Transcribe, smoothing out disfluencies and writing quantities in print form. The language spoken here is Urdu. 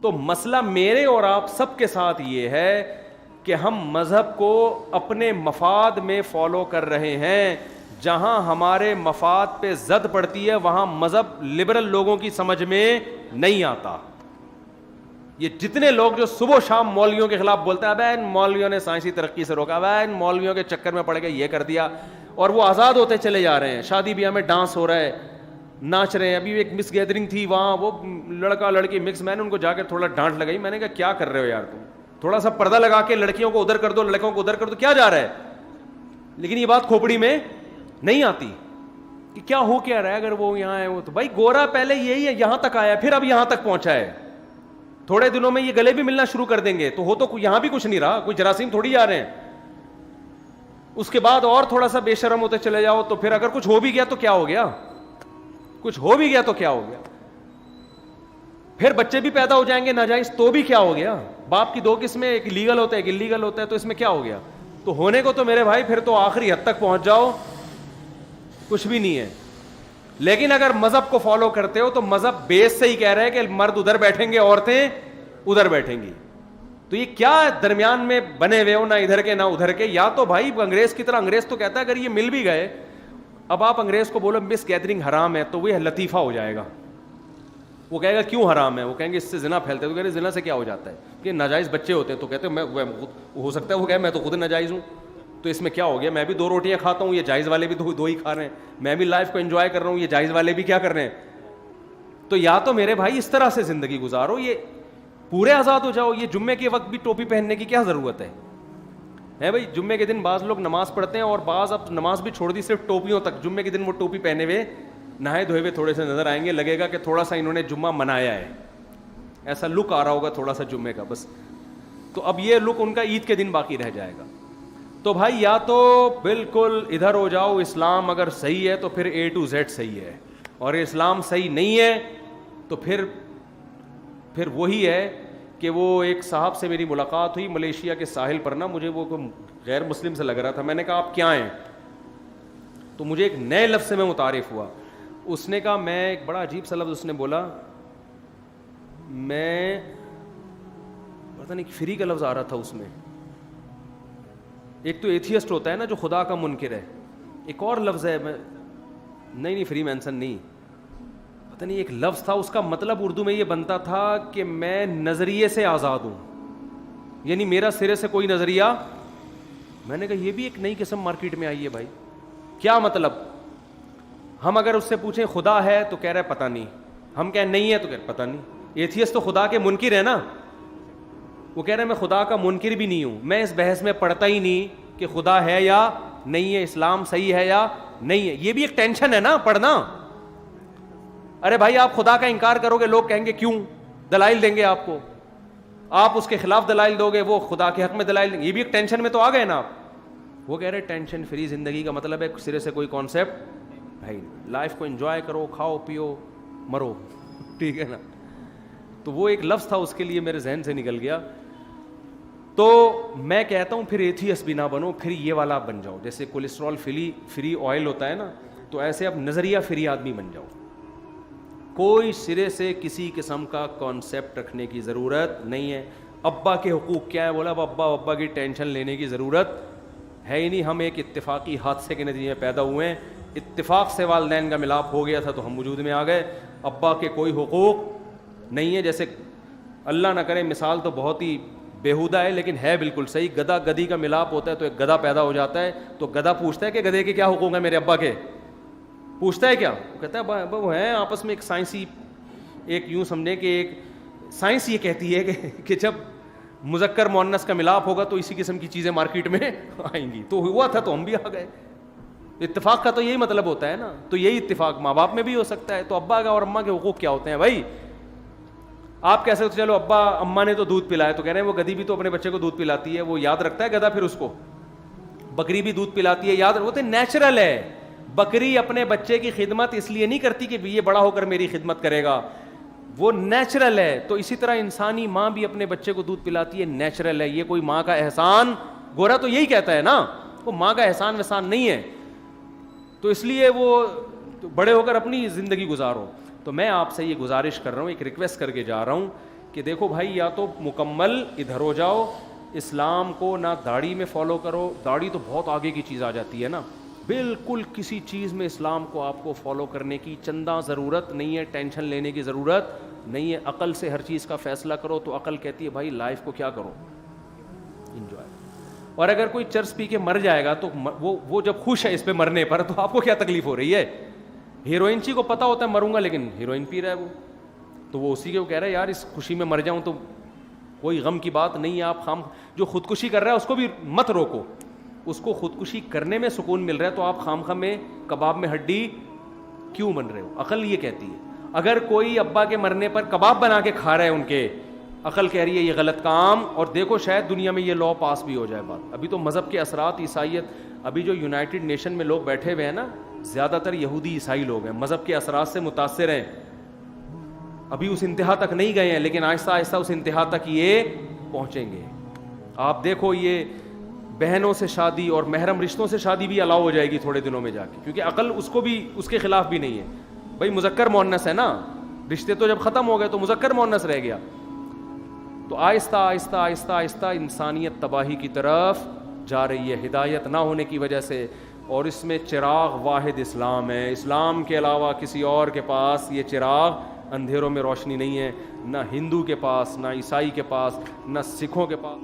تو مسئلہ میرے اور آپ سب کے ساتھ یہ ہے کہ ہم مذہب کو اپنے مفاد میں فالو کر رہے ہیں. جہاں ہمارے مفاد پہ زد پڑتی ہے وہاں مذہب لبرل لوگوں کی سمجھ میں نہیں آتا. یہ جتنے لوگ جو صبح و شام مولویوں کے خلاف بولتے ہیں ابے ان مولویوں نے سائنسی ترقی سے روکا, ابے ان مولویوں کے چکر میں پڑ کے یہ کر دیا, اور وہ آزاد ہوتے چلے جا رہے ہیں. شادی بیاہ میں ڈانس ہو رہا ہے, ناچ رہے ہیں. ابھی ایک مس گیدرنگ تھی وہاں, وہ لڑکا لڑکی مکس, میں نے ان کو جا کے تھوڑا ڈانٹ لگائی. میں نے کہا کیا کر رہے ہو یار تم, تھوڑا سا پردہ لگا کے لڑکیوں کو ادھر کر دو, لڑکوں کو ادھر کر دو, کیا جا رہا ہے. لیکن یہ بات کھوپڑی میں نہیں آتی کہ کیا ہو کیا رہا ہے. اگر وہ یہاں ہے وہ تو بھائی گورا پہلے یہی ہے, یہاں تک آیا پھر اب یہاں تک پہنچا ہے. تھوڑے دنوں میں یہ گلے بھی ملنا شروع کر دیں گے تو ہو تو یہاں بھی کچھ نہیں رہا, کوئی جراثیم تھوڑی جا رہے ہیں. اس کے بعد اور تھوڑا سا بے شرم ہوتے چلے جاؤ تو پھر اگر کچھ ہو بھی گیا تو کیا ہو گیا, کچھ ہو بھی گیا تو کیا ہو گیا. پھر بچے بھی پیدا ہو جائیں گے ناجائز تو بھی کیا ہو گیا. باپ کی دو قسمیں, ایک لیگل ہوتا ہے ایک انلیگل ہوتا ہے, تو اس میں کیا ہو گیا. تو ہونے کو تو میرے بھائی پھر تو آخری حد تک پہنچ جاؤ, کچھ بھی نہیں ہے. لیکن اگر مذہب کو فالو کرتے ہو تو مذہب بیس سے ہی کہہ رہے ہیں کہ مرد ادھر بیٹھیں گے عورتیں ادھر بیٹھیں گی. تو یہ کیا درمیان میں بنے ہوئے ہو, نہ ادھر کے نہ ادھر کے. یا تو بھائی انگریز کی طرح, انگریز تو کہتا ہے اگر یہ مل بھی گئے, اب آپ انگریز کو بولو مس گیدرنگ حرام ہے تو وہ لطیفہ ہو جائے گا. وہ کہے گا کیوں حرام ہے, وہ کہیں گے اس سے زنا پھیلتا ہے. تو کہہ رہے زنا سے کیا ہو جاتا ہے کہ ناجائز بچے ہوتے ہیں. تو کہتے ہیں میں ہو سکتا ہے وہ کہے میں تو خود ناجائز ہوں, تو اس میں کیا ہو گیا, میں بھی 2 روٹیاں کھاتا ہوں, یہ جائز والے بھی 2 ہی کھا رہے ہیں. میں بھی لائف کو انجوائے کر رہا ہوں, یہ جائز والے بھی کیا کر رہے ہیں. تو یا تو میرے بھائی اس طرح سے زندگی گزارو, یہ پورے آزاد ہو جاؤ. یہ جمعے کے وقت بھی ٹوپی پہننے کی کیا ضرورت ہے بھائی. جمعے کے دن بعض لوگ نماز پڑھتے ہیں اور بعض اب نماز بھی چھوڑ دی صرف ٹوپیوں تک. جمعے کے دن وہ ٹوپی پہنے ہوئے نہائے دھوئے ہوئے تھوڑے سے نظر آئیں گے, لگے گا کہ تھوڑا سا انہوں نے جمعہ منایا ہے, ایسا لک آ رہا ہوگا تھوڑا سا جمعے کا بس. تو اب یہ لک ان کا عید کے دن باقی رہ جائے گا. تو بھائی یا تو بالکل ادھر ہو جاؤ, اسلام اگر صحیح ہے تو پھر A to Z صحیح ہے, اور اسلام صحیح نہیں ہے تو پھر وہی ہے کہ وہ ایک صاحب سے میری ملاقات ہوئی ملیشیا کے ساحل پر نا, مجھے وہ غیر مسلم سے لگ رہا تھا. میں نے کہا آپ کیا ہیں, تو مجھے ایک نئے لفظ سے میں متعارف ہوا. اس نے کہا میں, ایک بڑا عجیب سا لفظ اس نے بولا, میں پتہ نہیں فری کا لفظ آ رہا تھا اس میں. ایک تو ایتھیسٹ ہوتا ہے نا جو خدا کا منکر ہے, ایک اور لفظ ہے, میں نہیں فری مینسن نہیں, پتہ نہیں ایک لفظ تھا, اس کا مطلب اردو میں یہ بنتا تھا کہ میں نظریے سے آزاد ہوں, یعنی میرا سرے سے کوئی نظریہ. میں نے کہا یہ بھی ایک نئی قسم مارکیٹ میں آئی ہے بھائی. کیا مطلب, ہم اگر اس سے پوچھیں خدا ہے تو کہہ رہے پتہ نہیں, ہم کہیں نہیں ہے تو کہہ رہے پتہ نہیں. ایتھیسٹ تو خدا کے منکر ہے نا, وہ کہہ رہے میں خدا کا منکر بھی نہیں ہوں, میں اس بحث میں پڑھتا ہی نہیں کہ خدا ہے یا نہیں ہے, اسلام صحیح ہے یا نہیں ہے. یہ بھی ایک ٹینشن ہے نا پڑھنا. ارے بھائی آپ خدا کا انکار کرو گے, لوگ کہیں گے کیوں, دلائل دیں گے آپ کو, آپ اس کے خلاف دلائل دو گے, وہ خدا کے حق میں دلائل دیں گے. یہ بھی ایک ٹینشن میں تو آ گئے نا آپ. وہ کہہ رہے ٹینشن فری زندگی کا مطلب ہے سرے سے کوئی کانسیپٹ بھائی, لائف کو انجوائے کرو, کھاؤ پیو مرو, ٹھیک ہے نا. تو وہ ایک لفظ تھا اس کے لیے میرے ذہن سے نکل گیا. تو میں کہتا ہوں پھر ایتھیسٹ بھی نہ بنو, پھر یہ والا بن جاؤ, جیسے کولیسٹرول فری آئل ہوتا ہے نا, تو ایسے اب نظریہ فری آدمی بن جاؤ. کوئی سرے سے کسی قسم کا کانسیپٹ رکھنے کی ضرورت نہیں ہے. ابا کے حقوق کیا ہے, بولا اب ابا کی ٹینشن لینے کی ضرورت ہے ہی نہیں. ہم ایک اتفاقی حادثے کے نتیجے میں پیدا ہوئے ہیں, اتفاق سے والدین کا ملاپ ہو گیا تھا تو ہم وجود میں آ گئے. ابا کے کوئی حقوق نہیں ہے. جیسے اللہ نہ کرے مثال تو بہت ہی بیہودہ ہے لیکن ہے بالکل صحیح, گدھا گدھی کا ملاپ ہوتا ہے تو ایک گدھا پیدا ہو جاتا ہے, تو گدھا پوچھتا ہے کہ گدھے کے کیا حقوق ہیں میرے ابا کے, پوچھتا ہے کیا, وہ کہتا ہے وہ ہیں آپس میں ایک سائنسی, ایک یوں سمجھیں کہ ایک سائنس یہ کہتی ہے کہ جب مذکر مؤنث کا ملاپ ہوگا تو اسی قسم کی چیزیں مارکیٹ میں آئیں گی. تو ہوا تھا تو ہم بھی آ گئے. اتفاق کا تو یہی مطلب ہوتا ہے نا, تو یہی اتفاق ماں باپ میں بھی ہو سکتا ہے. تو ابا کا اور اماں کے حقوق کیا ہوتے ہیں بھائی. آپ کہہ سکتے چلو ابا اماں نے تو دودھ پلایا, تو کہہ رہے ہیں وہ گدھی بھی تو اپنے بچے کو دودھ پلاتی ہے, وہ یاد رکھتا ہے گدھا پھر اس کو, بکری بھی دودھ پلاتی ہے, یاد رکھتے نیچرل ہے. بکری اپنے بچے کی خدمت اس لیے نہیں کرتی کہ یہ بڑا ہو کر میری خدمت کرے گا, وہ نیچرل ہے. تو اسی طرح انسانی ماں بھی اپنے بچے کو دودھ پلاتی ہے, نیچرل ہے. یہ کوئی ماں کا احسان, گورا تو یہی کہتا ہے نا, وہ ماں کا احسان وحسان نہیں ہے. تو اس لیے وہ بڑے ہو کر اپنی زندگی گزارو. تو میں آپ سے یہ گزارش کر رہا ہوں, ایک ریکویسٹ کر کے جا رہا ہوں کہ دیکھو بھائی یا تو مکمل ادھر ہو جاؤ, اسلام کو نہ داڑھی میں فالو کرو, داڑھی تو بہت آگے کی چیز آ جاتی ہے نا, بالکل کسی چیز میں اسلام کو آپ کو فالو کرنے کی چندہ ضرورت نہیں ہے, ٹینشن لینے کی ضرورت نہیں ہے, عقل سے ہر چیز کا فیصلہ کرو. تو عقل کہتی ہے بھائی لائف کو کیا کرو, انجوائے. اور اگر کوئی چرس پی کے مر جائے گا تو وہ جب خوش ہے اس پہ مرنے پر, تو آپ کو کیا تکلیف ہو رہی ہے؟ ہیروئنچی کو پتا ہوتا ہے مروں گا لیکن ہیروئن پی رہا ہے وہ, تو وہ اسی کے وہ کہہ رہا ہے یار اس خوشی میں مر جاؤں تو کوئی غم کی بات نہیں ہے. آپ خام جو خودکشی کر رہا ہے اس کو بھی مت روکو, اس کو خودکشی کرنے میں سکون مل رہا ہے, تو آپ خام میں کباب میں ہڈی کیوں بن رہے ہو؟ عقل یہ کہتی ہے. اگر کوئی ابا کے مرنے پر کباب بنا کے کھا رہے ہیں ان کے, عقل کہہ رہی ہے یہ غلط کام, اور دیکھو شاید دنیا میں یہ لا پاس بھی ہو جائے. بات ابھی تو مذہب کے اثرات, عیسائیت, ابھی جو یونائٹڈ نیشن میں لوگ بیٹھے ہوئے ہیں نا, زیادہ تر یہودی عیسائی لوگ ہیں, مذہب کے اثرات سے متاثر ہیں. ابھی اس انتہا تک نہیں گئے ہیں لیکن آہستہ آہستہ اس انتہا تک یہ پہنچیں گے. آپ دیکھو یہ بہنوں سے شادی اور محرم رشتوں سے شادی بھی الاؤ ہو جائے گی تھوڑے دنوں میں جا کے, کیونکہ عقل اس کو بھی اس کے خلاف بھی نہیں ہے. بھائی مذکر مؤنث ہے نا, رشتے تو جب ختم ہو گئے تو مذکر مؤنث رہ گیا. تو آہستہ آہستہ آہستہ آہستہ انسانیت تباہی کی طرف جا رہی ہے, ہدایت نہ ہونے کی وجہ سے. اور اس میں چراغ واحد اسلام ہے, اسلام کے علاوہ کسی اور کے پاس یہ چراغ اندھیروں میں روشنی نہیں ہے, نہ ہندو کے پاس, نہ عیسائی کے پاس, نہ سکھوں کے پاس.